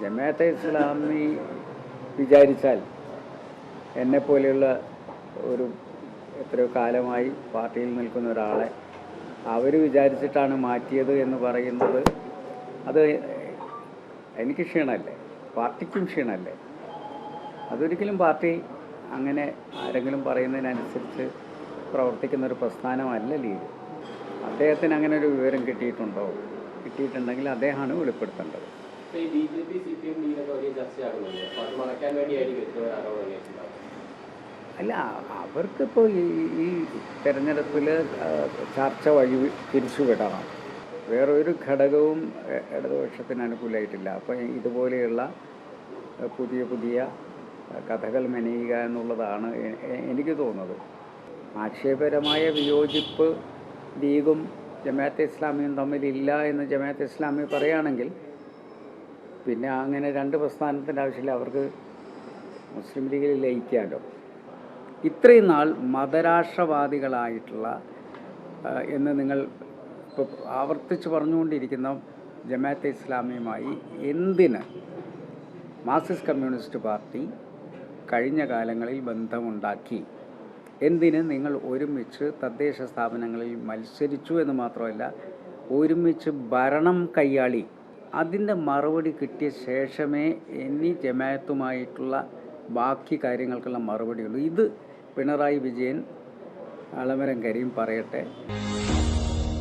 ജമാഅത്തെ ഇസ്ലാമി വിചാരിച്ചാൽ എന്നെപ്പോലെയുള്ള ഒരു എത്രയോ കാലമായി പാർട്ടിയിൽ നിൽക്കുന്ന ഒരാളെ അവർ വിചാരിച്ചിട്ടാണ് മാറ്റിയത് എന്ന് പറയുന്നത് അത് എനിക്ക് ക്ഷീണമല്ലേ, പാർട്ടിക്കും ക്ഷീണമല്ലേ? അതൊരിക്കലും പാർട്ടി അങ്ങനെ ആരെങ്കിലും പറയുന്നതിനനുസരിച്ച് പ്രവർത്തിക്കുന്നൊരു പ്രസ്ഥാനമല്ല ലീഗ്. അദ്ദേഹത്തിന് അങ്ങനെ ഒരു വിവരം കിട്ടിയിട്ടുണ്ടോ? കിട്ടിയിട്ടുണ്ടെങ്കിൽ അദ്ദേഹമാണ് വെളിപ്പെടുത്തേണ്ടത്. അല്ല, അവർക്കിപ്പോൾ ഈ തെരഞ്ഞെടുപ്പിൽ ചർച്ച വഴി തിരിച്ചുവിടണം. വേറൊരു ഘടകവും ഇടതുപക്ഷത്തിന് അനുകൂലമായിട്ടില്ല. അപ്പോൾ ഇതുപോലെയുള്ള പുതിയ പുതിയ കഥകൾ മെനയുക എന്നുള്ളതാണ് എനിക്ക് തോന്നുന്നത്. ആശയപരമായ വിയോജിപ്പ് ലീഗും ജമാഅത്തെ ഇസ്ലാമിയും തമ്മിലില്ല എന്ന് ജമാഅത്തെ ഇസ്ലാമി പറയുകയാണെങ്കിൽ പിന്നെ അങ്ങനെ രണ്ട് പ്രസ്ഥാനത്തിൻ്റെ ആവശ്യമില്ല, അവർക്ക് മുസ്ലിം ലീഗിൽ ലയിക്കാമല്ലോ. ഇത്രയും നാൾ മതരാഷ്ട്രവാദികളായിട്ടുള്ള എന്ന് നിങ്ങൾ ഇപ്പോൾ ആവർത്തിച്ച് പറഞ്ഞുകൊണ്ടിരിക്കുന്ന ജമാഅത്തെ ഇസ്ലാമിയുമായി എന്തിന് മാർക്സിസ്റ്റ് കമ്മ്യൂണിസ്റ്റ് പാർട്ടി കഴിഞ്ഞ കാലങ്ങളിൽ ബന്ധമുണ്ടാക്കി? എന്തിന് നിങ്ങൾ ഒരുമിച്ച് തദ്ദേശ സ്ഥാപനങ്ങളിൽ മത്സരിച്ചു എന്ന് മാത്രമല്ല ഒരുമിച്ച് ഭരണം കൈയാളി? അതിൻ്റെ മറുപടി കിട്ടിയ ശേഷമേ ഇനി ജമാഅത്തുമായിട്ടുള്ള ബാക്കി കാര്യങ്ങൾക്കുള്ള മറുപടിയുള്ളൂ. ഇത് പിണറായി വിജയൻ, അളമരം കരീം പറയട്ടെ.